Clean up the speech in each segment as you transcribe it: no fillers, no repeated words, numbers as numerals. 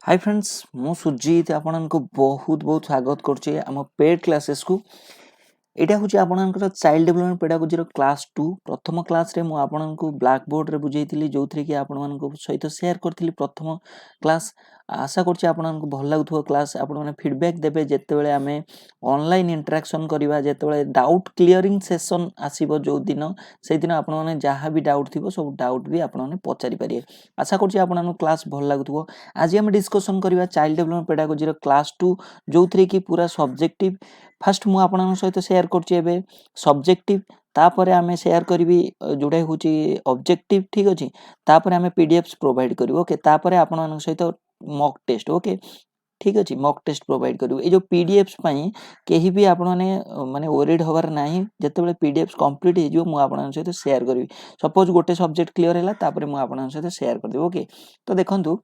Hi friends मु सुजीत आपण को बहुत बहुत स्वागत करछे हम पेड क्लासेस को एटा हूँ आपणकर चाइल्ड डेभलपमेंट पेडागोजी क्लास 2 प्रथम क्लास रे मु आपन को ब्लैक बोर्ड रे बुझेइतिली जो थरे कि आपण मान सहित शेयर करथिली प्रथम क्लास आशा करछि आपण को भल लागुथो क्लास आपण माने फीडबैक देबे जेते बेले हमें ऑनलाइन इंटरेक्शन करिवा जेते बेले डाउट क्लियरिंग सेशन आसीबो जो दिन से दिन आपण माने जहां भी डाउट थिबो सब डाउट भी आपण माने पचारि परिए आशा करछि आपण को क्लास भल लागुथो आज हम डिस्कशन करिवा चाइल्ड डेभलपमेंट पेडागोजी क्लास 2 जो थरे कि पूरा सब्जेक्टिव फास्ट मु आपन सहित शेयर करछि एबे सब्जेक्टिव तापर आमे शेयर करबी जोडा होची ऑब्जेक्टिव ठीक अछि तापर आमे पीडीएफ्स प्रोवाइड करिवो ओके तापर आपन सहित मॉक टेस्ट ओके ठीक अछि मॉक टेस्ट प्रोवाइड करू ए जो पीडीएफ्स पई केही भी आपण माने ओरिड होवर नाही जते बेले पीडीएफ्स कंप्लीट हे जो मु आपण सहित शेयर करबी सपोज गोटे सब्जेक्ट क्लियर हैला तापर मु आपण सहित शेयर कर देबो ओके तो देखंतु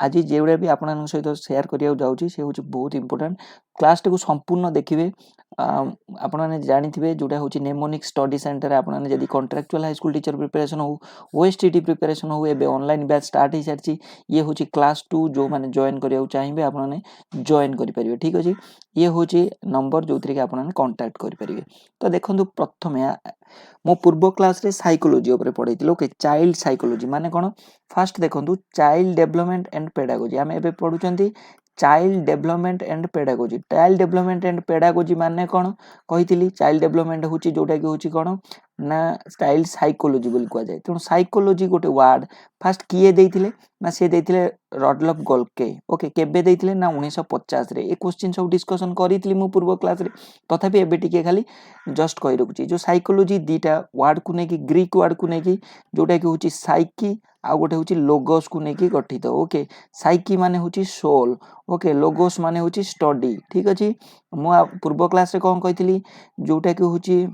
आज जेउडा भी आपण सहित शेयर करिया जाउची से होची बहुत इंपोर्टेंट क्लास को संपूर्ण देखिबे आपण माने जानिथिबे जोडा होची नेमोनिक स्टडी सेंटर आपण माने जदी contractual high school teacher preparation हो ओएसटीटी प्रिपरेशन हो एबे ऑनलाइन बैच स्टार्ट ही सरची ये होची क्लास 2 जो माने जॉइन करिया चाहिबे आपण माने जॉइन करि परिबे ठीक अछि ये होची नंबर जोथरे के आपण माने कांटेक्ट करि परिबे तो देखंतु प्रथमे मो पूर्व क्लास रे साइकोलॉजी ऊपर पढैतिलो ओके चाइल्ड साइकोलॉजी माने कोन फर्स्ट देखंतु चाइल्ड डेवलपमेंट एंड पेडागोजी हम एबे पढुचंती चाइल्ड डेवलपमेंट एंड पेडागोजी माने कोन कहितिली चाइल्ड डेवलपमेंट होची जोटा कि होची कोन ना चाइल्ड साइकोलॉजी बोल कुआ जाय तो साइकोलॉजी गोटे वर्ड फर्स्ट किए देथिले ना से देथिले रडलफ गोल्के ओके केबे देथिले ना 1950 रे ए क्वेश्चन सब डिस्कशन करितली मु पूर्व क्लास रे तथापि एबे टिके खाली जस्ट कहि रखुची जो साइकोलॉजी दीटा वर्ड को नै कि ग्रीक वर्ड को नै कि जोटा कि होची साइकी आ गोटे होची लोगोस को नै कि गठित ओके साइकी माने होची सोल ओके लोगोस माने होची स्टडी ठीक अछि मु पूर्व क्लास रे कोन कहितली जोटा कि होची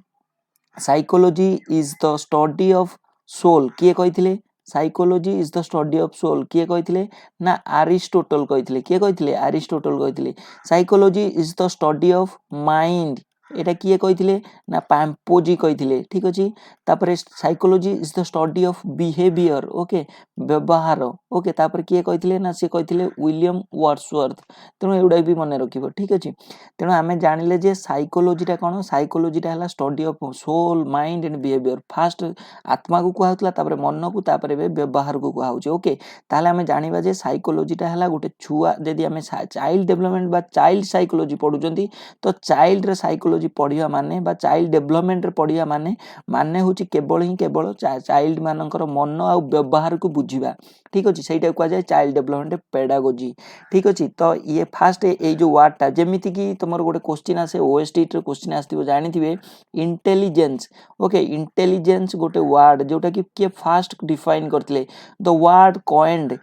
psychology is the study of soul किए कहितले psychology is the study of soul किए कहितले ना अरिस्टोटल कहितले किए कहितले अरिस्टोटल कहितले psychology is the study of mind एटा किए कहितले ना पैम्पोजी कहितले ठीक अछि तापर psychology is the study of behaviour okay व्यवहार ओके तापर किए कहितले ना से कहितले विलियम वर्ड्सवर्थ तेनो एउडा भी मने रखिबो ठीक अछि तेनो आमे जानिले जे साइकोलॉजी टा कोन साइकोलॉजी टा हला study of soul mind and behaviour first आत्मा को कुआ होतला तापर मन को तापर व्यवहार को कुआ होचे ओके ताले आमे जानिबा जे साइकोलॉजी टा हला गोटे छुआ जदी आमे चाइल्ड डेवलपमेंट बा चाइल्ड साइकोलॉजी पढुचंती तो चाइल्ड रे साइकोलॉजी पढिया माने बा चाइल्ड डेवलपमेंट रे पढिया माने होची केवल चाइल्ड मानकर मन आ व्यवहार को बुझिबा ठीक अछि सेटा कुआ जाय चाइल्ड डेवलपमेंट पेडागोजी ठीक अछि तो ये फर्स्ट ए जो वर्ड टा जेमिति कि तमर गोटे क्वेश्चन आसे ओएसटी रे क्वेश्चन आस्तिबो जानिथिबे इंटेलिजेंस ओके इंटेलिजेंस गोटे वर्ड जोटा कि के फर्स्ट डिफाइन करथिले the word coined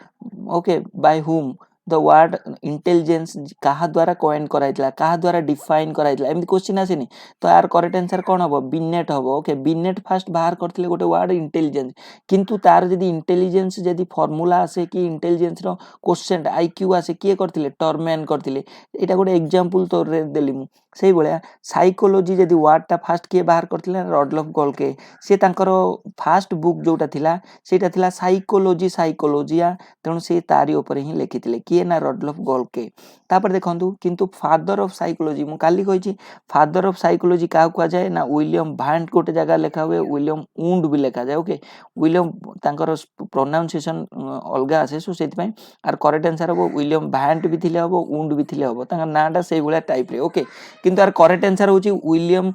okay by whom the word intelligence कहा द्वारा कॉइन कराइतला कहा द्वारा डिफाइन कराइतला एमि क्वेश्चन आसेनी तो यार करेक्ट आंसर कोन हबो बिनेट हबो ओके बिनेट फर्स्ट बाहर करथिले गोटे वर्ड इंटेलिजेंस किंतु तार जदी इंटेलिजेंस जदी फार्मूला आसे कि इंटेलिजेंस रो क्वेश्चन आईक्यू आसे किए करथिले टर्मैन करथिले एटा गोटे एग्जांपल तो रे देली मु सेही बळिया साइकोलॉजी जदी वर्ड टा फर्स्ट किए बाहर करथिले रडलफ गोल्के से तांकर फर्स्ट बुक जोटा थिला सेटा थिला साइकोलॉजिया तेणु से तारी ऊपर ही लिखिथिले किए ना रडलफ गोल्के तापर देखंतु किंतु फादर ऑफ साइकोलॉजी मु काली कहिची फादर ऑफ साइकोलॉजी का कुआ जाय ना विलियम भांट गोटे जगह लिखा हुए विलियम वुंड भी लिखा जाय ओके विलियम तांकर प्रोनाउंसिएशन अलगा आसे सो सेति पई आर करेक्ट आंसर हो विलियम भांट भी थिले हो वुंड भी थिले हो तांका नाटा सेही बळिया टाइप रे ओके किंतु आर करेक्ट आंसर होची William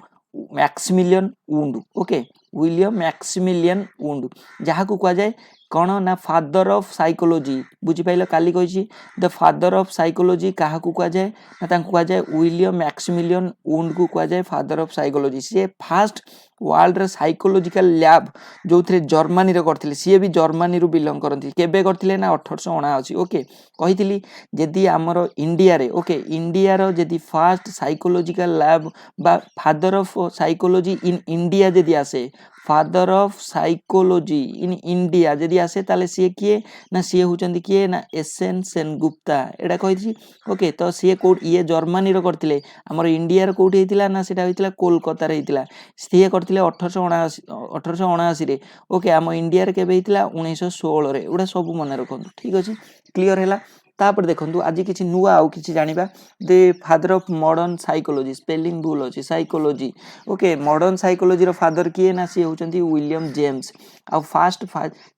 Maximilian Wundt okay William Maximilian Wundt जहा को कुआ जाय कोन ना फादर ऑफ साइकोलॉजी बुझी पाइलो काली कहिची द फादर ऑफ साइकोलॉजी काहा को कुआ जाय ना तांको कुआ जाय विलियम मैक्सिमिलियन वुंड को कुआ जाय फादर ऑफ साइकोलॉजी से फर्स्ट वर्ल्ड रे साइकोलॉजिकल लैब जो थे जर्मनी रे करथिले सी भी जर्मनी रु बिलोंग करथि केबे करथिले ना 1879 ओके कहितली जदी हमर इंडिया रे ओके इंडिया रो जदी फर्स्ट साइकोलॉजिकल लैब बा father of psychology in India जदी आसे father of psychology in India जदी आसे ताले सी किए ना सी होचंदी किए ना एसएन सेनगुप्ता एडा कहिछि ओके तो सी कोड ये जर्मनी रो करथिले हमर इंडिया रो कोठी हेतिला ना सेटा हेतिला कोलकाता रे हेतिला सी करथिले 1879 रे ओके हम इंडिया रे केबे हेतिला 1916 रे उडा सब मन रखंतु ठीक अछि क्लियर हैला तापर देखंतु आज किछि नुआ आउ किछि जानिबा the father of modern psychology spelling भूल अछि साइकोलॉजी ओके मॉडर्न साइकोलॉजी रो फादर किए ना सी होचंती विलियम जेम्स आ first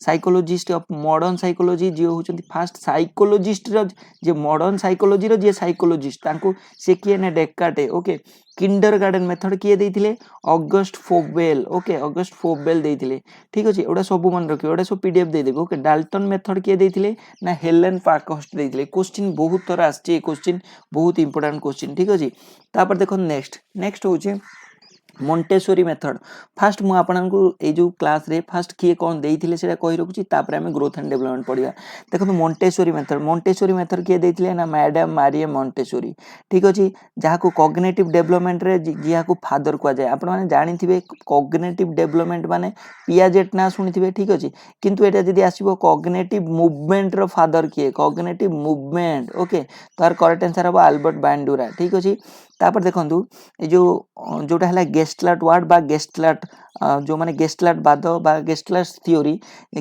psychologist of modern psychology जे होचंती फास्ट साइकोलॉजिस्ट रो जे मॉडर्न साइकोलॉजी रो जे साइकोलॉजिस्ट तांको से किए ना डेकार्टे ओके किंडरगार्टन मेथड किए देथिले August Froebel okay August Froebel देथिले ठीक अछि ओडा सब मन रखियो ओडा सब पीडीएफ दे देबो ओके डाल्टन मेथड किए देथिले ना हेलेन पार्कहर्स्ट देथिले क्वेश्चन बहुत थोड़ा आछी क्वेश्चन बहुत इंपोर्टेंट क्वेश्चन ठीक अछि तापर देखो नेक्स्ट होचे मोंटेसोरी मेथड फास्ट मु आपनकु ए जो क्लास रे फास्ट किए कोन देइथिले सेटा कहि रखुची तापर हमें ग्रोथ एंड डेवलपमेंट पढिया देखो मोंटेसोरी मेथड किए देइथिले ना मैडम मारिया मोंटेसोरी ठीक अछि जहा को कॉग्निटिव डेवलपमेंट रे जिया को फादर को जाय आपन माने जानिथिबे कॉग्निटिव डेवलपमेंट माने पियाजेट ना सुनिथिबे ठीक अछि किंतु एटा जदी आसीबो कॉग्निटिव मूवमेंट रो फादर किए कॉग्निटिव मूवमेंट ओके तार करेक्ट आंसर हबो अल्बर्ट बांडुरा ठीक अछि तापर देखंतु ए जो जोटा हला गेस्टलाट वर्ड बा गेस्टलाट जो माने गेस्टलाट बाद बा गेस्टलाट थ्योरी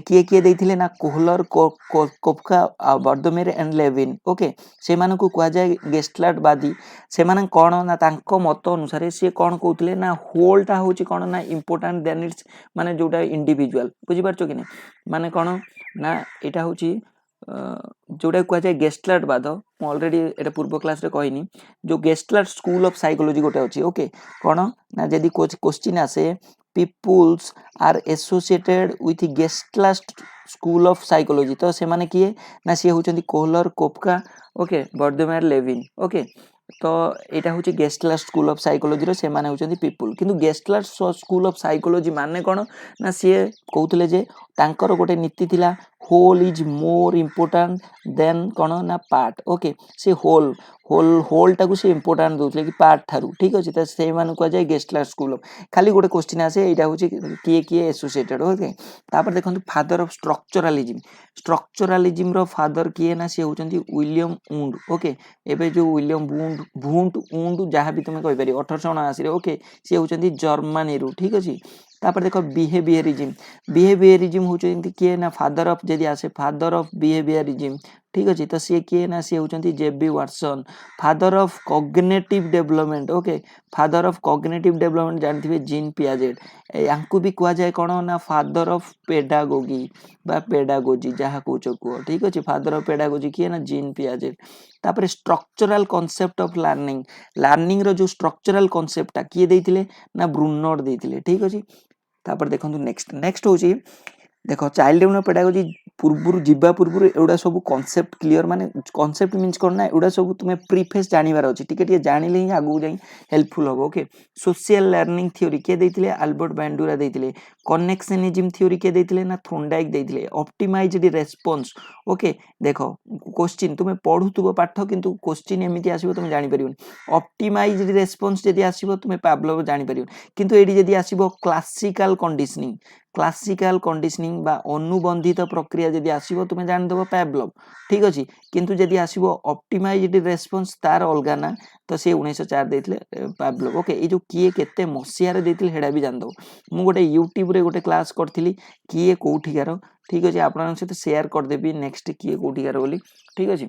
किए किए देथिले ना कोहलर कोफका बर्दमेर एंड लेविन ओके से मानन को कुआ जाय गेस्टलाट बादी से मानन कोन ना तांको मत अनुसार से कोन कहउतले ना होलटा होची कोन ना इंपोर्टेंट देन इट्स माने जोटा इंडिविजुअल बुझि पारछो कि नै माने कोन ना एटा होची जोटा कुआ जाय गेस्टलाट बाद मु ऑलरेडी एटा पूर्व क्लास रे कहिनी जो गेस्टलाट स्कूल ऑफ साइकोलॉजी गोटे अछि ओके कोन ना जदी क्वेश्चन आसे peoples are associated with Gestalt school of psychology तो से माने किए ना से होचंदी Kohler Koffka okay Wertheimer Lewin okay तो एटा होची गेस्टलाट स्कूल ऑफ साइकोलॉजी रो से माने होचंदी पीपल किंतु गेस्टलाट स्कूल ऑफ साइकोलॉजी माने कोन ना से कहउतले जे तांकर गोटे नीति थिला whole is more important than कोन ना पार्ट ओके से होल टाकू से इंपोर्टेंट दोथले कि पार्ट थारू ठीक अछि त से मान को जाय गेस्टलाट स्कूल ऑफ खाली गोटे क्वेश्चन आसे एटा होची किए एसोसिएटेड ओके तापर देखंतु फादर ऑफ स्ट्रक्चरलिज्म रो फादर किए ना से होचंती विलियम वुंड ओके एबे जो विलियम वुंड जहां भी तुमे कहि पारि 1879 रे ओके से होचंती जर्मनी रो ठीक अछि तापर देखो बिहेवियरिज्म होचंती किए ना फादर ऑफ जदी आसे फादर ऑफ बिहेवियरिज्म ठीक अछि तो से किए ना से होचंती J B Watson father of cognitive development okay father of cognitive development जानथिबे जीन पियाजेट यांकु भी कुआ जाय कोन ना फादर ऑफ पेडागोगी बा पेडागोजी जहा कहउचो को ठीक अछि फादर ऑफ पेडागोजी किए ना जीन पियाजेट तापर स्ट्रक्चरल कांसेप्ट ऑफ लर्निंग रो जो स्ट्रक्चरल कांसेप्ट किए देथिले ना ब्रूनर देथिले ठीक अछि तापर देखंतु नेक्स्ट होची देखो चाइल्ड डेवलपमेंट पेडागोजी पूर्वरु जिबा पूर्वरु एउडा सब कांसेप्ट क्लियर माने कांसेप्ट मींस कोन ना एउडा सब तुमे प्रीफेस जानिबार अछि टिके जानिले ही आगु जाई हेल्पफुल हो ओके सोशल लर्निंग थ्योरी के देथिले अल्बर्ट बांडुरा देथिले कनेक्शनिज्म थ्योरी के देथिले ना थोंडाइक देथिले ऑप्टिमाइज्ड रेस्पॉन्स ओके देखो क्वेश्चन तुमे पढुतुबो पाठ किंतु क्वेश्चन एमिति आसीबो तुमे जानि परिबो ऑप्टिमाइज्ड रेस्पॉन्स जदी आसीबो तुमे पावलोव जानि परिबो किंतु एडी जदी आसीबो क्लासिकल कंडीशनिंग बा अनुबंधित प्रक्रिया जदी आसीबो तुमे जानि देबो पावलोव ठीक अछि किंतु जदी आसीबो ऑप्टिमाइज्ड रेस्पॉन्स तार अलगा ना तो से 1904 देथिले पावलोव ओके ए जो किए केते मसिया रे देथिले हेडा भी जान दो मु गोटे YouTube रे गोटे क्लास करथिली किए कोठिकार ठीक अछि आपन सहित शेयर कर देबी नेक्स्ट किए कोठिकार बोली ठीक अछि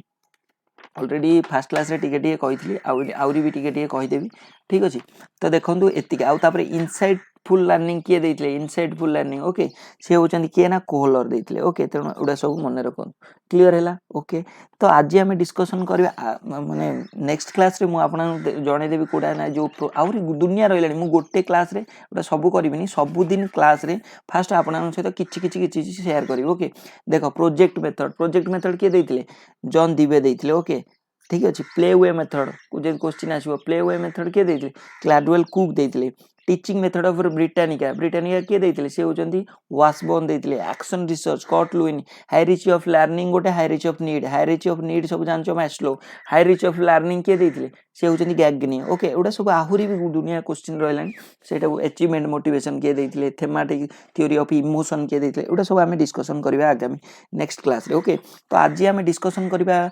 ऑलरेडी फर्स्ट क्लास रे टिके कहिथिली आउरी भी टिके कहि ठीक अछि तो देखंतु एतिके आउ तापर इनसाइटफुल लर्निंग किए देथिले इनसाइटफुल लर्निंग ओके से होचंदी किए ना कोहलर देथिले ओके तेनो उडा सब मन रखन क्लियर हैला ओके तो आज हम डिस्कशन करबा माने नेक्स्ट क्लास रे मु आपन जणे देबी कोडा ना जो आउरी दुनिया रहलानी मु गोटे क्लास रे उडा सब करबिनी सब दिन क्लास रे फर्स्ट आपन सहित किछि शेयर करबी ओके देखो प्रोजेक्ट मेथड किए देथिले जॉन दिबे देथिले ओके ठीक अछि प्ले वे मेथड को जे क्वेश्चन आसीबो प्ले वे मेथड के देथिले क्लाडवेल कुक देथिले टीचिंग मेथड ऑफ ब्रिटानिका के देथिले से होचंती वासबोर्न देथिले action research Kurt Lewin hierarchy of learning गोटे हायरार्ची ऑफ नीड सब जानचो मैस्लो हायरार्ची ऑफ लर्निंग के देथिले से होचंती गैग्नी ओके एडा सब आहुरी भी दुनिया क्वेश्चन रहलानी सेटा अचीवमेंट मोटिवेशन के देथिले थेमेटिक थ्योरी ऑफ इमोशन के देथिले एडा सब हमें डिस्कशन करबा आगामी नेक्स्ट क्लास रे ओके तो आज हमें डिस्कशन करबा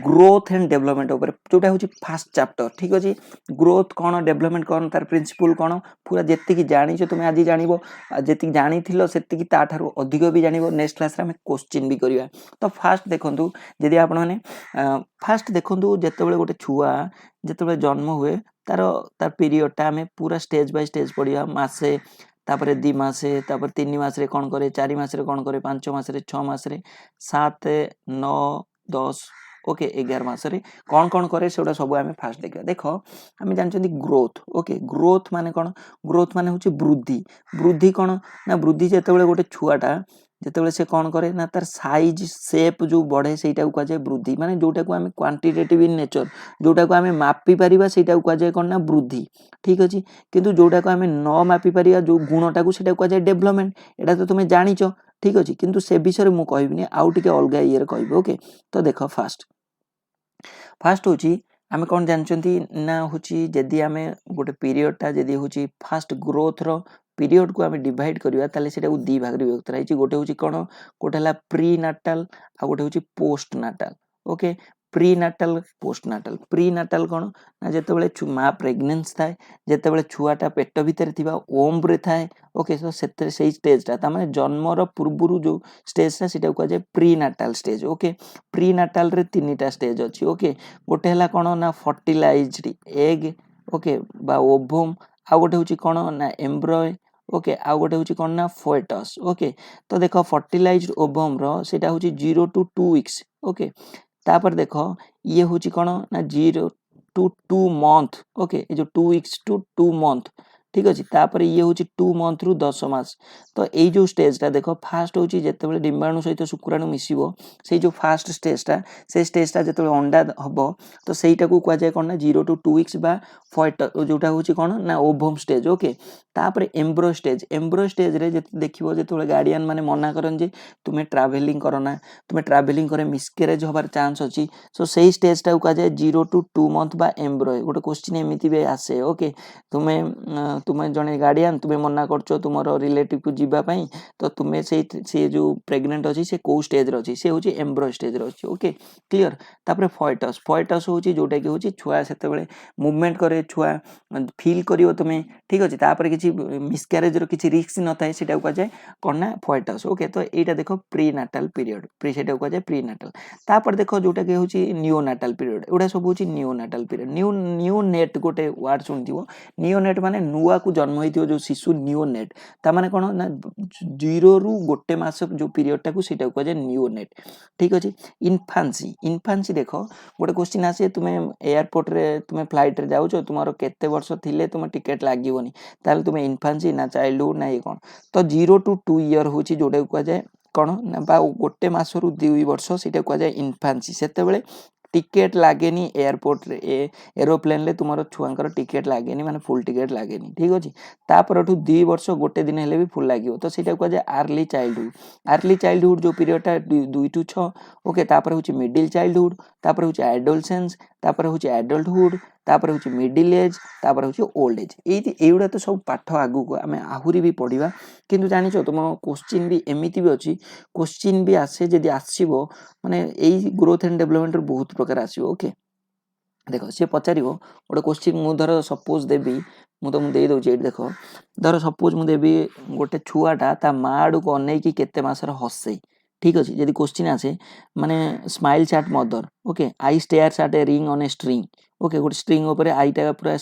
ग्रोथ एंड डेवलपमेंट ऊपर जोटा होची फर्स्ट चैप्टर ठीक अछि ग्रोथ कोन डेवलपमेंट कोन तार प्रिंसिपल कोन पूरा जेतिकी जानिछ तुमे आज जानिबो जेतिकी जानिथिलो सेतिकी ताठारु अधिक भी जानिबो नेक्स्ट क्लास रे हम क्वेश्चन भी करिया तो फास्ट देखंतु जदि आपण माने फास्ट देखंतु जेतेबेले गोटे छुआ जेतेबेले जन्म हुए तार पीरियड टा हमें पूरा स्टेज बाय स्टेज पढ़िया मासे तापर 2 मासे तापर 3 मास रे कोन करे 4 मास रे कोन करे 5 मास रे 6 मास रे 7 9 10 ओके 11 मास रे कोन करे सेडा सब हमें फास्ट देखिया देखो हमें जानचंदी ग्रोथ ओके ग्रोथ माने कोन ग्रोथ माने होची वृद्धि वृद्धि कोन ना वृद्धि जेतेबेले गोटे छुआटा जेतेबेले से कोन करे ना तार साइज शेप जो बढ़े सेटा को कहे वृद्धि माने जोटा को हमें क्वांटिटेटिव इन नेचर जोटा को हमें मापी परिबा सेटा को कहे कोन ना वृद्धि ठीक अछि किंतु जोटा को हमें न मापी परिबा जो गुणटा को सेटा को कहे डेवलपमेंट एटा तो तुमे जानिचो ठीक अछि किंतु से विषय मु कहबिनी आउ टिके अलगा इयर कहबो ओके तो देखो फास्ट होची आमे कोन जानचंती ना होची जदी आमे गोटे पीरियड टा जदी होची फास्ट ग्रोथ रो पीरियड को हमें डिवाइड करिया ताले सेटा को दी भाग रे विभक्त राइची गोटे होची कोन गोटे हला प्री नाटल आ गोटे होची postnatal okay prenatal कोन ना जेतेबेले मां प्रेग्नेंस थाए जेतेबेले छुआटा पेट भीतर थिबा ओम रे थाए ओके सो सेते सेही स्टेज ता माने जन्म रो पूर्वरु जो स्टेज ता सेटा को जे prenatal stage okay prenatal रे तीनटा स्टेज अछि ओके गोटे हला कोन ना फर्टिलाइज्ड एग ओके बा ओवम आ गोटे होची कोन ना एम्ब्रॉय ओके आ गोटे होची कोन ना फोएटस ओके तो देखो फर्टिलाइज्ड ओवम रो सेटा होची 0 to 2 वीक्स ओके तापर देखो ये होची कोन ना 0 to 2 मंथ ओके ये जो 2 वीक्स टू 2 मंथ ठीक अछि तापर ये होची 2 मंथ रु 10 मास तो एई जो स्टेज ता देखो फास्ट होची जेतेबेले डिंबाणु सहित शुक्राणु मिसिबो सेई जो फास्ट स्टेज ता से स्टेज ता जेतेबेले अंडा हबो तो सेईटा को कुआ जाय कोन ना 0 to 2 वीक्स बा फोएट जोटा होची कोन ना ओवम स्टेज ओके तापर एम्ब्रो स्टेज रे जे देखिबो जेतेबेले गार्डियन माने मना करन जे तुमे ट्रैवलिंग करना तुमे ट्रैवलिंग करे मिसकैरेज होबार चांस अछि सो सेई स्टेज ता कुआ जाय 0 to 2 मंथ बा एम्ब्रो गोटे क्वेश्चन एमिति बे आसे ओके तुमे जने गार्डियन तुमे मना करछो तुमरो रिलेटिव को जीवा पई तो तुमे से जो प्रेग्नेंट अछि से को स्टेज रे अछि से होची एम्ब्रो स्टेज रे अछि ओके क्लियर तापर फोएटस होची जोटा कि होची छुआ सेतेबेले मूवमेंट करे छुआ फील करियो तुमे ठीक अछि तापर किछि मिसकैरेज रो किछि रिस्क न थाए सेटा को जाय कोन फोएटस ओके तो एटा देखो प्री नाटल पीरियड प्री सेटा को जाय प्री नाटल तापर देखो जोटा कि होची नियोनाटल पीरियड एडा सब होची नियोनाटल पीरियड नियोनेट गोटे वर्ड सुनथिबो नियोनेट माने नुआ को जन्म होइथियो जो शिशु नियोनेट ता माने कोन ना 0 रु गोटे मास जो पीरियड टा को सेटा को जाय नियोनेट ठीक अछि इन्फांसी देखो गोटे क्वेश्चन आसे तुमे एयरपोर्ट रे तुमे फ्लाइट रे जाउछो तुमारो केते वर्ष थिले तुमे टिकट लागिवोनी ताले तुमे इन्फांसी ना चाइल्डहुड ना ये कोन तो 0 to 2 ईयर होची जोटा को जाय कोन ना बा गोटे मास रु 2 वर्ष सेटा को जाय इन्फांसी सेतेबेले टिकेट लागेनी एयरपोर्ट रे एरोप्लेन ले तुमरो छुआंकर टिकेट लागेनी माने फुल टिकेट लागेनी ठीक अछि तापरठु 2 वर्ष गोटे दिन हेले भी फुल लागियो तो सेटा को जाय अर्ली चाइल्डहुड जो पीरियड टा 2 to 6 ओके तापर होची मिडिल चाइल्डहुड तापर होची एडोलसेंस तापर होची एडल्टहुड तापर होची मिडिल एज तापर होची ओल्ड एज एइडा तो सब पाठ आगु को हमें आहुरी भी पढिबा किंतु जानिछो तुम क्वेश्चन भी एमिति भी अछि क्वेश्चन भी आसे जदी आसीबो माने एई ग्रोथ एंड डेवलपमेंट रो बहुत प्रकार आसीबो ओके देखो से पचारिबो गोटे क्वेश्चन मु धर सपोज देबी मु तो मु दे दउची एट देखो धर सपोज मु देबी गोटे छुआटा ता माडू को अनै की केते मासर हसे ठीक अछि यदि क्वेश्चन आसे माने smiles eight mother okay I stairs eight a ring on a string okay गोटे स्ट्रिंग ऊपर आईटा पूरा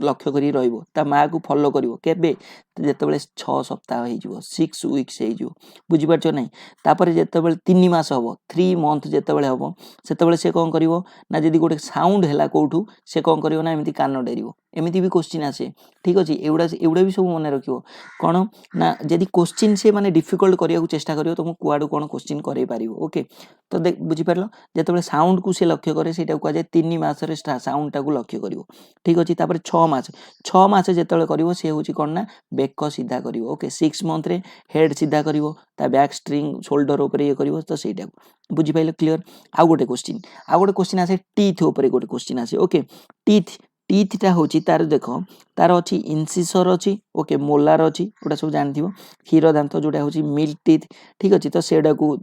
लक्ष्य करी रहइबो ता मां को फॉलो करिवो केबे जेतेबेले 6 सप्ताह हे जिवो 6 वीक्स हे जिवो बुझि परछो नै तापर जेतेबेले 3 मास हबो 3 मंथ जेतेबेले हबो सेतेबेले से कोन करिवो ना जदी गोटे साउंड हैला कोठू से कोन करिवो ना एमिति कान डरिवो एमिति भी क्वेश्चन आसे ठीक अछि एउडा भी सब मने रखिवो कोन ना जदी क्वेश्चन से माने डिफिकल्ट करिया को चेष्टा करियो तो मु कुआडू कोन क्वेश्चन करै पारिवो ओके तो देख बुझि परलो जेतेबेले साउंड को से लक्ष्य करे सेटा को जाय 3 मास रे साउंड टा को लक्ष्य करिवो ठीक अछि तापर 6 मास जेतेबेले करिवो से होची कोन ना बेक सीधा करिवो ओके 6 मंथ रे हेड सीधा करिवो ता बैक स्ट्रिंग शोल्डर ऊपर ये करिवो तो सेटा बुझि पाइले क्लियर आ गोटे क्वेश्चन आसे टीथ ऊपर गोटे क्वेश्चन आसे ओके टीथ टा होची तार देखो तार अछि इंसिसर अछि ओके मोलार अछि ओटा सब जानथिबो हीरो दांत जोटा होची मिल्क टीथ ठीक अछि तो सेडा को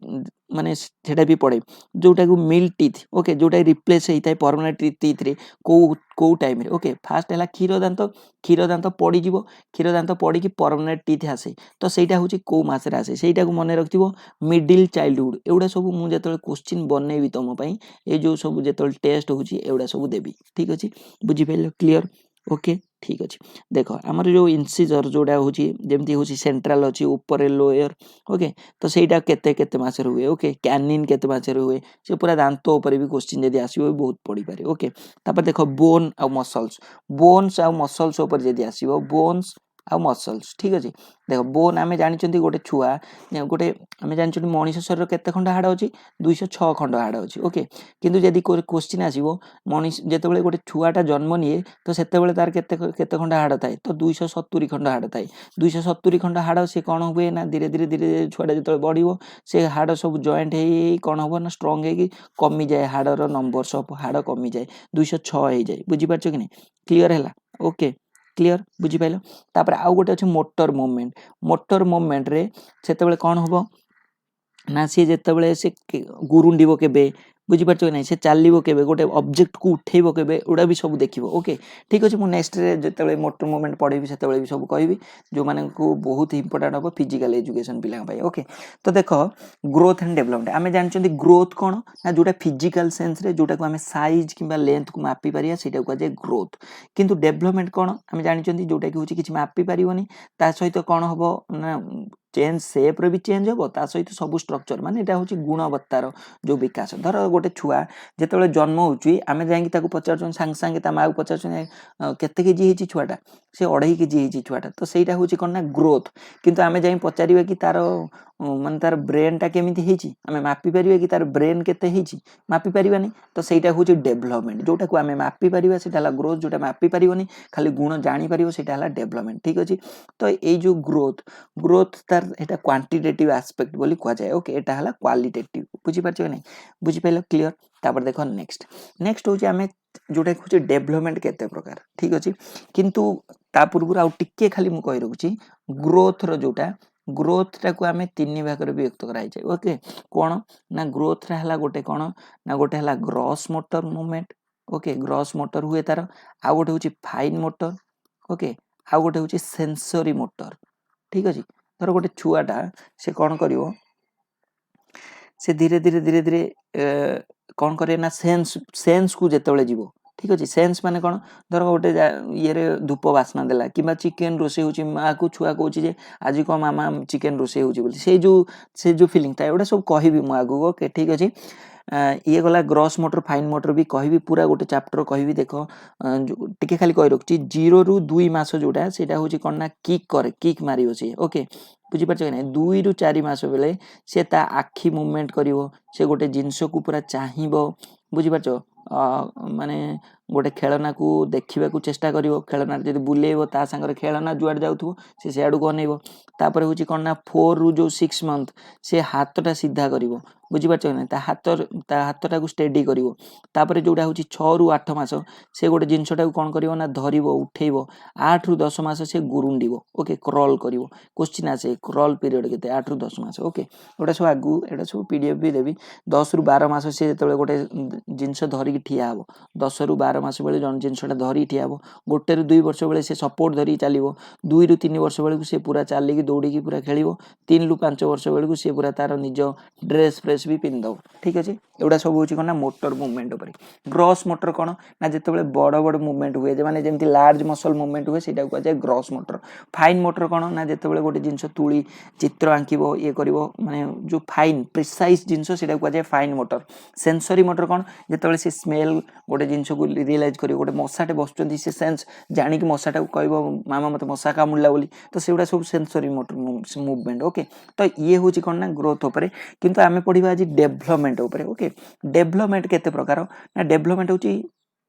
माने सेटा भी पड़े जोटा को मिल टीथ ओके जोटा रिप्लेस होता है परमानेंट टीथ रे को टाइम रे ओके फास्ट है क्षीर दांत पड़ी जीवो क्षीर दांत पड़ी कि परमानेंट टीथ आसे तो सेटा होची को मास रे आसे सेटा को मन रखिबो मिडिल चाइल्डहुड एउडा सब मु जेतले क्वेश्चन बनेबी तम पई ए जो सब जेतले टेस्ट होची एउडा सब देबी ठीक अछि बुझी पेलो क्लियर ओके ठीक अच्छे देख आमर जो इनसिजर जोड़ा हूँ जमती हूँ सेंट्राल अच्छी ऊपर लोयर ओके तो सहीटा केते केते मास हुए ओके कैनिन केते मास हुए से पूरा दांत ऊपर भी क्वेश्चन जदि आसो बहुत पड़ी पारे ओके तापर देख बोन आ मसल्स आ मसल्स ऊपर जदि आसो बोन्स आ मसल्स ठीक अच्छे देख बोन आम जानते गोटे छुआ गोटे आम जानते मनीष शरीर केते खंड हाड़ अच्छी 206 खंड हाड़ अच्छी ओके किंतु जदि क्वेश्चन आसो मनीष जिते गोटे छुआटा जन्म निए तो सेतेबेले तार केते खंड हाड़ थाए तो 270 खंड हाड़ थाए 270 खंड हाड़ से कौन हुए ना धीरे धीरे धीरे छुआटा जो बढ़ो से हाड़ सब जॉइंट कौन हम ना स्ट्रंग है कमी जाए हाड़र नंबर्स ऑफ हाड़ कमी जाए 206 हो जाए बुझीपार कि नहीं क्लीयर है ओके क्लीयर बुझीपाल तापर आउ गोटे अच्छे मोटर मुवमेंट रे सेतेबेले कौन हम ना सी जितेबाला से गुरुंडीब के बुझीपार कि ना से चलो के गोटे ऑब्जेक्ट को उठेब के एुड़ा भी सब देख ओके ठीक अच्छे मुझे नेक्स्ट जो मोटर मुवमेंट पढ़ेबी से भी सब कहि जो मैंने को बहुत इंपोर्टाट हम फिजिकल एजुकेशन पिला ओके तो देख ग्रोथ एंड डेवलपमेंट आम जानते ग्रोथ कौन ना जोटा फिजिकल सेन्स रे जोटा को आम साइज कि लेंथ को मापी पारिया सेटा को कहुए ग्रोथ किंतु डेवलपमेंट कौन आम जानते जोटा कि किसी मापी पारिबनी ता सहित कौन हम ना चेंज सेप रे भी चेंज हम ता सहित सब स्ट्रक्चर माने एटा होची गुणवत्तार जो विकास धर गोटे छुआ जेतेबेले जन्म होची आमे जाई ताकू पचार सांग सांगे ता माँ को पचार केते केजी हेची छुआटा से 2.5 केजी हेची छुआटा तो सेटा होची कोन ना ग्रोथ किंतु आमे जाई पचारिबा कि तार माने तार ब्रेन टा केमिति हेची आमे मापी परिबा कि तार ब्रेन केते हेची मापी परिबानी तो सेटा होची डेवलपमेंट जोटा को आमे मापी परिबा सेटा हला ग्रोथ जोटा मापी परिबनी खाली गुण जानि परिबो सेटा हला डेवलपमेंट ठीक अछि तो ए जो ग्रोथ तार एटा क्वांटिटेटिव एस्पेक्ट बोली कह जाए ओके एटा हला क्वालिटेटिव बुझी पारछ कि नहीं बुझी पाइलो क्लियर तापर देखो नेक्स्ट होची आमे जोटा होची डेवलपमेंट केते प्रकार ठीक अछि किंतु ता पूर्व आउ टिके खाली मु कहि रखुची ग्रोथ रो जोटा ग्रोथ टा को आमे तीन भाग रे व्यक्त कराई जाय ओके कोन ना ग्रोथ रा हला गोटे कोन ना गोटे हला gross motor movement okay gross motor हुए तार आ गोटे होची फाइन मोटर ओके आ गोटे होची सेंसरी मोटर ठीक अछि धर गोटे छुआटा से कौन करिवो से धीरे धीरे धीरे धीरे कौन करे ना सेंस को जेतेबेले जीवो ठीक अछि सेंस माने कौन धर गोटे ये रे धूप वासना देला किबा चिकन रोसे होची माँ को छुआ कहूची जे आज को मामा चिकन रोसे होची बोली से जो फीलिंग था एटा सब कहबी मु आगु ओके ठीक अछि ये गला ग्रॉस मोटर फाइन मोटर भी कहबी पूरा गोटे चैप्टर कहबी देखो टिके खाली कहि रखची 0 रु 2 मास जोटा सेटा होची कोन ना किक मारियो से ओके बुझी पारछ कि नहीं 2 रु 4 मास बेले से ता आखी मूवमेंट करिवो से गोटे जिंस को पूरा चाहिबो बुझी पारछ माने गोटे खेलना को देखा चेष्टा करिवो खेलना जदि बुलेइबो ता संगे खेलना जुआड जाउथबो से सियाडू को अनेइबो तापर होची कोन ना 4 रु जो 6 मंथ से हाथटा सीधा करिवो बुझी पारछ कि ता हाथटा को स्टेडी करिवो तापर जोटा होची 6 रु 8 मास से गोटे जिंसटा को कोन करिवो ना धरिवो उठेइबो 8 रु 10 मास से गुरुंडीबो ओके क्रॉल करिवो क्वेश्चन आसे क्रॉल पीरियड केते 8 रु 10 मास ओके एटा सब आगु एटा सब पीडीएफ भी देबी 10 रु 12 मास से जेतेबेले गोटे जिंस धरिकी ठिया हबो 10 रु 12 मास बेले जन जिनसटा धरी ठिया हबो 1 रु 2 वर्ष बेले से सपोर्ट धरी चलिबो 2 रु 3 वर्ष बेले से पूरा चालिकी दौड़ीकी पूरा खेलिबो 3 रु 5 वर्ष बेले से पूरा तार निज ड्रेस फ्रेस भी पिन दो ठीक अछि एउडा सब होची कोन ना मोटर मूवमेंट ऊपर ग्रॉस मोटर कोन ना जेतेबेले बड़ मूवमेंट हुए जे माने जेमति लार्ज मसल मूवमेंट हुए सेटा को जाय ग्रॉस मोटर फाइन मोटर कोन ना जेतेबेले गोटे जिंस तुली चित्र आंकिबो ये करिवो माने जो फाइन प्रिसाइज जिंस सेटा को जाय फाइन मोटर सेंसरी मोटर कोन जेतेबेले से स्मेल गोटे जिंस को रियलाइज करिवो गोटे मशाटे बसचंती से सेंस जानि कि मशाटा को कहबो मामा मते मशा कामुला बोली तो सेउडा सब सेंसरी मोटर मूवमेंट ओके तो ये होची कोन ना ग्रोथ ऊपर किंतु आमे पढिबा आज डेवलपमेंट ऊपर ओके डेवलपमेंट केते प्रकार ना डेवलपमेंट होची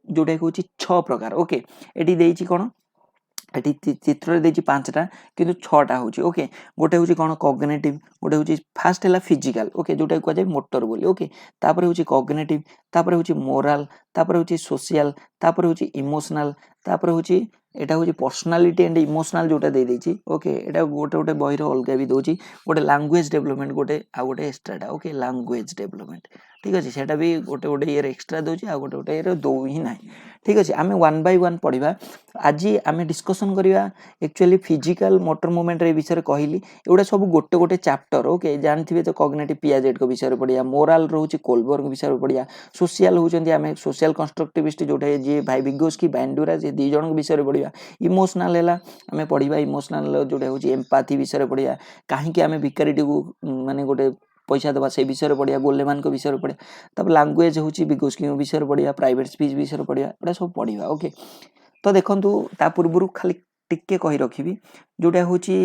जोटा होची 6 प्रकार ओके एटी देइची कोन एटी चित्र देइची 5टा किंतु 6टा होची ओके गोटे होची कोन कॉग्निटिव गोटे होची फास्ट हला फिजिकल ओके जोटा को जाय मोटर बोली ओके तापर होची कॉग्निटिव तापर होची मोरल तापर होची सोशल तापर होची इमोशनल तापर होची एटा होची पर्सनालिटी एंड इमोशनल जोटा दे देची ओके एटा गोटे गोटे बहिर अलगा भी दोची गोटे लैंग्वेज डेवलपमेंट गोटे आ गोटे एक्स्ट्राटा ओके लैंग्वेज डेवलपमेंट ठीक अछि सेटा भी गोटे गोटे ईयर एक्स्ट्रा दोची आ गोटे गोटे ईयर दो ही नाही ठीक अछि आमे वन बाय वन पढिबा आज आमे डिस्कशन करिया एक्चुअली फिजिकल मोटर मूवमेंट रे विषय कहली एउडा सब गोटे गोटे चैप्टर ओके जानथिबे तो कॉग्निटिव पियाजेट को विषय पढ़िया मोरल रहउची कोलबर्ग विषय पढ़िया सोशल होचंदी आमे सोशल कंस्ट्रक्टिविस्ट जोटा जे भाई विगोस्की बांडुरा जे दी जन विषय पढ़िया इमोशनल हैला आमे पढ़िबा इमोशनल जोटा होची एम्पैथी विषय पढ़िया काहे कि आमे भिखारीटी को माने गोटे पैसा दबा से विषय पढ़िया गोलेमान को विषय पढ़िया तब लैंग्वेज होची विगोस्की विषय पढ़िया प्राइवेट स्पीच विषय पढ़िया एटा सब पढ़िया ओके तो देखंतु ता पूर्वरु खाली टिके कहि रखिबी जोटा होची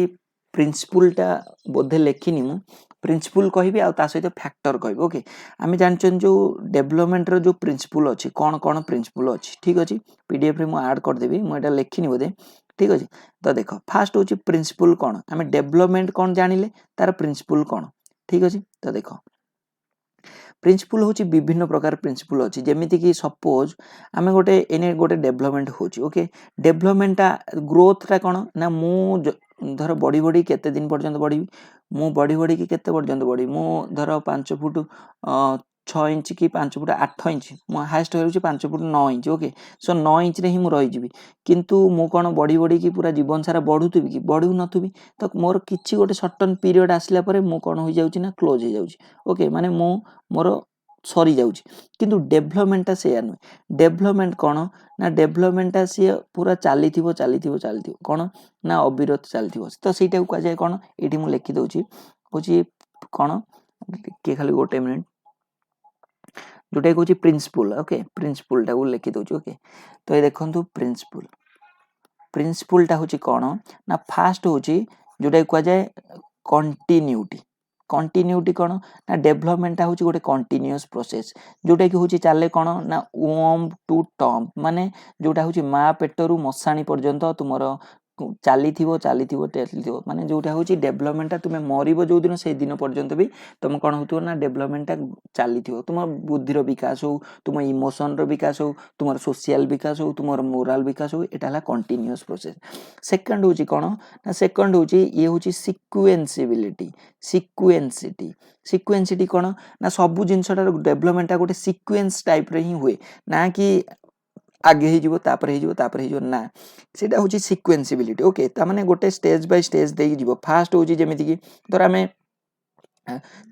प्रिंसिपलटा बोधे लेखिनी मु प्रिंसिपल कहबी आ ता सहित फैक्टर कहबी ओके आमे जानचन जो डेवलपमेंट रो जो प्रिंसिपल अछि कोन कोन प्रिंसिपल अछि ठीक अछि पीडीएफ रे मु ऐड कर देबी मु एटा लेखिनी बोधे ठीक अछि तो देखो फर्स्ट होची प्रिंसिपल कोन आमे डेवलपमेंट कोन जानिले तार प्रिंसिपल कोन ठीक अछि तो देखो प्रिंसिपल होची विभिन्न प्रकार प्रिंसिपल अछि जेमिति कि सपोज आमे गोटे एने गोटे डेवलपमेंट होची ओके डेवलपमेंटटा ग्रोथटा कोन ना मु धर बॉडी बॉडी केते दिन पर्यंत बढ़ी मु बॉडी बॉडी की केते पर्यंत बढ़ी मु धर 5 फुट 6 इंच की 5 फुट 8 इंच मो हाईएस्ट होउची 5 foot 9 inch okay so 9 inch रे ही मु रहि जिवि किंतु मु कोन बॉडी बॉडी की पूरा जीवन सारा बढ़ुतबी की बढ़ु नथुबी तो मोर किछि गोटे सर्टेन पीरियड आसला परे मु कोन होई जाउची ना क्लोज हो जाउची ओके माने मु मोर सरी जाउची किंतु डेवलपमेंटटा से आनु डेवलपमेंट कोन ना डेवलपमेंटटा से पूरा चालिथिबो कोन ना अविरत चालिथिबो तो सेटा को जाय कोन एठी मु लिखि दोची होची कोन के खाली गोटे मिनिट जोटा होची प्रिंसिपल ओके प्रिंसिपल टा को लिखि दोची ओके तो ये देखंतु प्रिंसिपल टा होची कोन ना फर्स्ट होची जोटा को जाय कंटिन्यूटी कोन ना डेवलपमेंट टा होची गोटे कंटीन्यूअस प्रोसेस जोटा कि होची चाले कोन ना वॉर्म टू टॉम माने जोटा होची मा पेटरू मसाणी पर्यंत तुमरो चालिथिबो माने जोटा होची डेवलपमेंटटा तुमे मरिबो जो दिन से दिन पर्यंत भी तुम कोन होतो ना डेवलपमेंटटा चालिथिबो तुम बुद्धिर विकास हो तुम इमोशन रो विकास हो तुम सोशल विकास हो तुम मोरल विकास हो एटा हला कंटीन्यूअस प्रोसेस सेकंड होची कोन ना सेकंड होची ये होची सिक्वेंसिटी कोन ना सब जिंसटा डेवलपमेंटटा गोटे सीक्वेंस टाइप रे ही हुए ना कि आगे ही जीवो तापर ही जीवो ना सेटा होची सिक्वेंसिबिलिटी ओके ता माने गोटे स्टेज बाय स्टेज देई जीवो फास्ट होची जेमिति कि धर आमे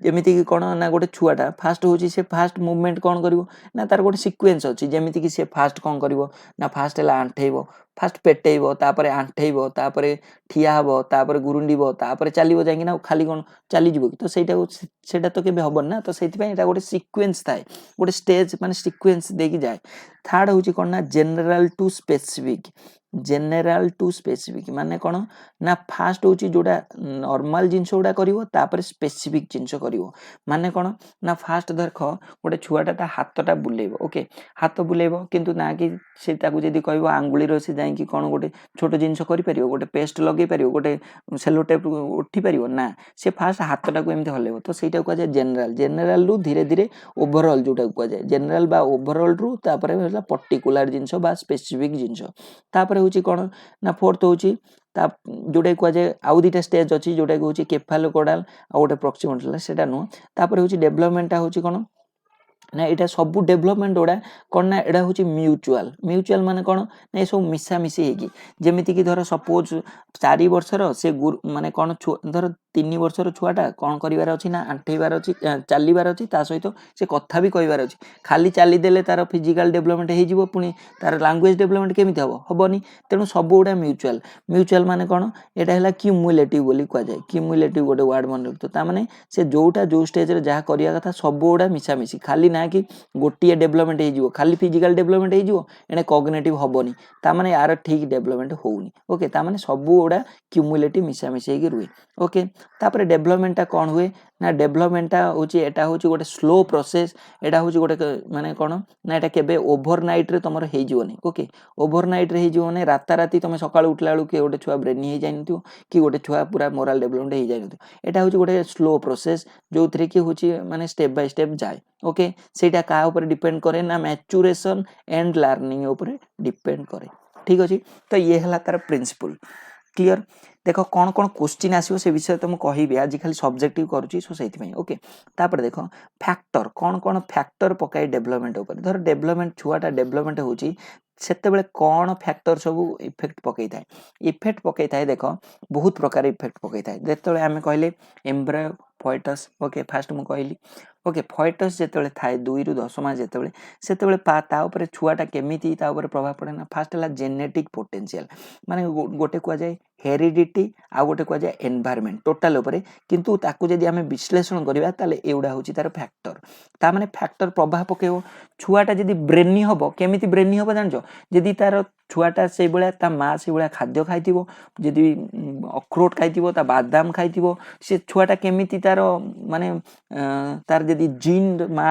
जेमिति कि कोन ना गोटे छुआटा फास्ट होची से फास्ट मूवमेंट कोन करिवो ना तार गोटे सीक्वेंस अछि जेमिति कि से फास्ट कोन करिवो ना फास्ट हला आंठेइबो फास्ट पेटेइबो तापरे आंठेइबो तापरे ठिया हबो तापरे गुरुंडीबो तापरे चालिबो जायकि ना खाली कोन चाली जीवो तो सेटा तो केबे हबन ना तो सेति पय एटा गोटे सीक्वेंस थाए गोटे स्टेज माने सीक्वेंस देकी जाय थर्ड होची कोन ना जनरल टू स्पेसिफिक माने कोन ना फास्ट होची जोडा नॉर्मल जिंस उडा करिवो तापरे स्पेसिफिक जिंस करिवो माने कोन ना फास्ट देखो गोटे छुआटा ता हाथटा बुलेइबो ओके हाथ बुलेइबो किंतु ना कि से ताकू जदी कहबो आंगुली रो से जाई कि कोन गोटे छोटो जिंस करि परियो गोटे पेस्ट लगेई परियो गोटे सेलो टेप उठी परियो ना से फास्ट हाथटा को एमते हलेबो तो सेटा को जाय जनरल रु धीरे धीरे ओवरऑल जोटा को जाय जनरल बा ओवरऑल रु तापरे होला पर्टिकुलर जिंस बा स्पेसिफिक जिंस तापरे होची कोन ना फोर्थ होची ता जोटा को जाय आउ दिटा स्टेज अछि जोटा को होची केफालोकोडाल आ गोटे प्रॉक्सिमल सेटा नो तापरे होची डेवलपमेंटटा होची कोन ना एटा सब डेवलपमेंट ओडा कोन ना एडा होची म्यूचुअल माने कोन ना ए सब मिसा मिसी हेकी जेमिति कि धर सपोज 4 वर्षर से माने कोन धर 3 वर्षर छुआटा कोन करिवार अछि ना आंठेबार अछि चालीबार अछि ता सहित से कथा भी कहिबार अछि खाली चाली देले तार फिजिकल डेवलपमेंट हे जिवो पुनी तार लैंग्वेज डेवलपमेंट केमिति हबो हबोनी तेनु सब ओडा म्यूचुअल माने कोन एटा हला क्युमुलेटिव बोली कह जाय क्युमुलेटिव गोटे वर्ड मन रखतो ता माने से जोटा जो स्टेज रे जहा करिया कथा सब ओडा मिसा मिसी खाली ना कि गोटिए डेवलपमेंट हे जिवो खाली फिजिकल डेवलपमेंट हे जिवो एने कॉग्निटिव हबोनी ता माने यार ठीक डेवलपमेंट होउनी ओके ता माने सब ओडा क्युमुलेटिव मिसा मिसी हे रुए ओके तापरे डेवलपमेंट ता कोन हुए ना डेभलपमेंटा होची एटा होची गोटे स्लो प्रोसेस एटा होची गोटे माने कोन ना एटा केबे ओवरनाइट रे तमर हे जीवनी ओके ओवरनाइट रे हे जीवनी राता राती तमे सकाळ उठला बेलू के गोटे छुआ ब्रेनी हे जानिथियो कि गोटे छुआ पूरा मोरल डेभलपमेंट हे जानिथियो एटा होची गोटे स्लो प्रोसेस जो थरे कि होची माने स्टेप बाय स्टेप जाय ओके सेटा का ऊपर डिपेंड करे ना मैच्योरेशन एंड लर्निंग ऊपर डिपेंड करे ठीक अछि तो ये हला तार प्रिंसिपल क्लियर देखो कौन कौन क्वेश्चन आसीबो से विषय तो म कहिबे आज खाली सब्जेक्टिव करूची सो सेति पई ओके तापर देखो फैक्टर कौन फैक्टर पकाई डेवलपमेंट ऊपर धर डेवलपमेंट छुआटा डेवलपमेंट होची सेते बेले कौन फैक्टर सब इफेक्ट पकई थाए देखो बहुत प्रकार इफेक्ट पकई थाए जेतेबेले आमे कहले एम्ब्रायो फॉयटस ओके फास्ट मु कहली ओके फॉयटस जेतेबेले थाए 2 रु 10 मास जेतेबेले सेतेबेले ता ऊपर छुआटा केमिति ता ऊपर प्रभाव पड़े ना फास्ट हला जेनेटिक पोटेंशियल माने गोटे को जाय हेरिडिटी आ गोटे को जाय एनवायरनमेंट टोटल ऊपर किंतु ताकू जदी हमें विश्लेषण करिवा ताले एउडा होची तार फैक्टर ता माने फैक्टर प्रभाव पकेओ छुआटा जदी ब्रेनी हबो केमिति ब्रेनी हबो जानजो जदी तार छुआटा से बेला ता मा से बेला खाद्य खाइतिबो जदी अखरोट खाइतिबो ता बादाम खाइतिबो से छुआटा केमिति तार माने तार जदी जीन मा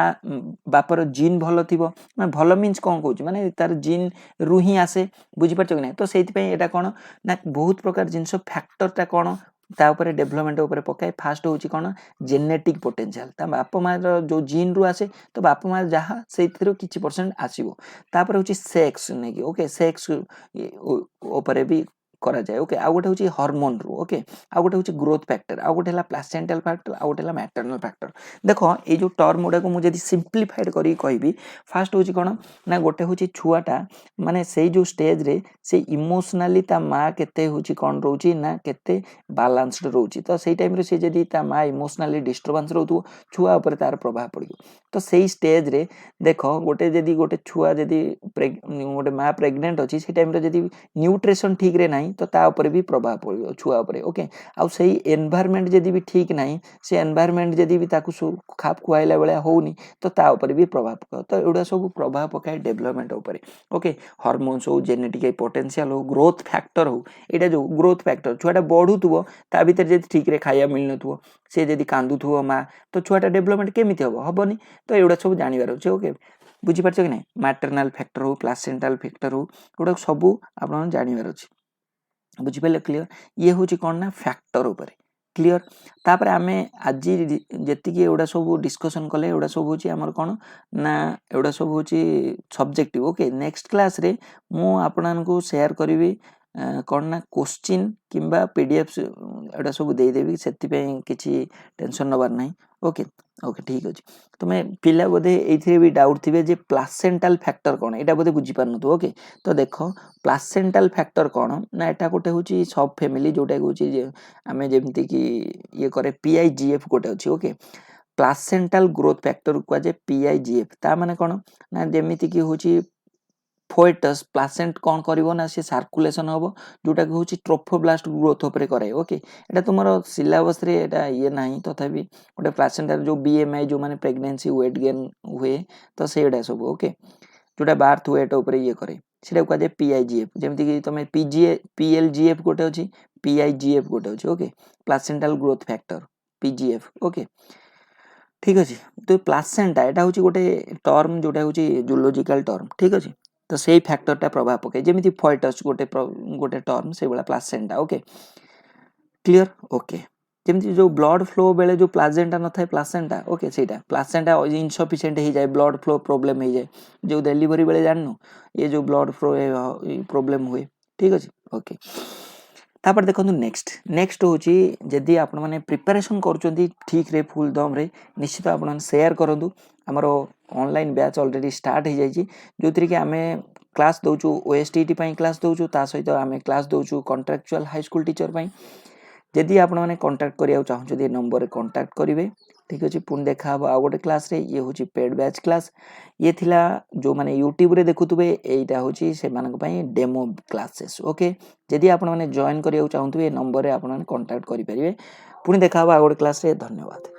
बापर जीन भलो थिबो माने भलो मीन्स कोन कहूची माने तार जीन रु ही आसे बुझी परछो कि नै तो सेति पई एटा कोन ना बहुत प्रकार जिंस फैक्टर ता कोन ता ऊपर डेवलपमेंट ऊपर पकाय फास्ट होची कोन जेनेटिक पोटेंशियल ता बाप मा जो जीन रु आसे तो बाप मा जहा सेथिरो किछि परसेंट आसीबो तापर होची सेक्स नै कि ओके सेक्स ऊपर भी करा जाए ओके आ गोटे होची हार्मोन रु ओके आ गोटे होची ग्रोथ फैक्टर आ गोटे हला प्लेसेंटल फैक्टर आ गोटे हला मैटरनल फैक्टर देखो ए जो टर्म गुडा को मु जदी सिंपलीफाइड करी कहबी फास्ट होची कोन ना गोटे होची छुआटा माने सेई जो स्टेज रे से इमोशनली ता मा केते होची कोन रहउची ना केते बैलेंस्ड रहउची तो सेई टाइम रे से जदी ता मा इमोशनली डिस्टर्बेंस रहउतो छुआ ऊपर तार प्रभाव पड़ियो तो सेई स्टेज रे देखो गोटे जदी गोटे छुआ जदी गोटे मा प्रेग्नेंट अछि से टाइम रे जदी न्यूट्रिशन ठीक रे नाही तो ता ऊपर भी प्रभाव पड़ियो छुआ ऊपर ओके आ सेई एनवायरनमेंट जदी भी ठीक नाही से एनवायरनमेंट जदी भी ताकू खाप खुआइला बेला होउनी तो ता ऊपर भी प्रभाव पकाओ तो एडा सब प्रभाव पकाय डेवलपमेंट ऊपर ओके हार्मोन्स हो जेनेटिक पोटेंशियल हो ग्रोथ फैक्टर हो एटा जो ग्रोथ फैक्टर छुआटा बढ़ुथुबो ता भीतर जदी ठीक रे खाया मिलनथुबो से जदी कांदुथुबो मा तो छुआटा डेवलपमेंट केमिति हबो हबोनी तो एडा सब जानिबार छै ओके बुझी परछो कि नै मैटरनल फैक्टर हो प्लेसेंटल फैक्टर हो एडा सब आपन जानिबार छै बुझी पले क्लियर ये होची कोन ना फैक्टर ऊपर क्लियर तापर आमे आज जेति कि एडा सब डिस्कशन कले एडा सब होची हमर कोन ना एडा सब होची सब्जेक्टिव ओके नेक्स्ट क्लास रे मु आपन को शेयर करबी कोन ना क्वेश्चन किंबा पीडीएफ एडा सब दे देबी सेति पे किछि टेंशन नबार नाही ओके ओके ठीक अछि तमे पिला बोधे एथिरे भी डाउट थिबे जे प्लेसेंटल फैक्टर कोन एटा बोधे बुझी पारनु तो ओके तो देखो प्लेसेंटल फैक्टर कोन ना एटा गोटे होची सब फैमिली जोटा होची जे हमें जेमति कि ये करे पीआईजीएफ गोटे अछि ओके प्लेसेंटल ग्रोथ फैक्टर को जे पीआईजीएफ ता माने कोन ना जेमिति कि होची फोएटस प्लेसेंट कोन करिवो ना से सर्कुलेशन होबो जोटा कि होची ट्रोफोब्लास्ट ग्रोथ ऊपर करे ओके एटा तुमरो सिलेबस रे एटा ये नाही तथापि गोटे प्लेसेंटल जो बीएमआई जो माने प्रेगनेंसी वेट गेन हुए तो सेडा सब ओके जोटा बर्थ वेट ऊपर ये करे सेटा को जे पीआईजीएफ जेमति कि तमे पीजीए पीएलजीएफ गोटे अछि पीआईजीएफ गोटे अछि okay placental growth factor PGF okay ठीक अछि तो प्लेसेंटा एटा होची गोटे टर्म जोटा होची जूलॉजिकल टर्म ठीक अछि तो सेई फैक्टर ता प्रभाव पके जेमिति फॉयटस गोटे टर्म से वाला प्लेसेंटा ओके क्लियर ओके जेमिति जो ब्लड फ्लो बेले जो प्लासेंटा न थाए प्लेसेंटा ओके सेटा प्लेसेंटा इनसफिशिएंट हे जाय ब्लड फ्लो प्रॉब्लम हे जाय जो डिलीवरी बेले जाननु ये जो ब्लड फ्लो प्रॉब्लम हुए ठीक अछि ओके तापर देखंतु नेक्स्ट होची जदी आपण माने प्रिपरेशन करचोंती ठीक रे फुल दम रे निश्चित आपण शेयर करंतु हमरो ऑनलाइन बैच ऑलरेडी स्टार्ट हे जायची जोतरी कि हमें क्लास दोचु ओएसटीटी पई क्लास दोचु ता सहित हमें क्लास दोचु कॉन्ट्रैक्चुअल हाई स्कूल टीचर पई जदी आपण माने कांटेक्ट करिया चाहू जदी नंबर रे कांटेक्ट करिवे ठीक अछि पुन देखा आ गोटे क्लास रे ये होची पेड बैच क्लास ये थिला जो माने YouTube रे देखुतबे एटा होची से मानक पई डेमो क्लासेस ओके जदी आपण माने जॉइन करिया चाहू ए नंबर रे आपण माने कांटेक्ट करि परिवे पुन देखा आ गोटे क्लास रे धन्यवाद।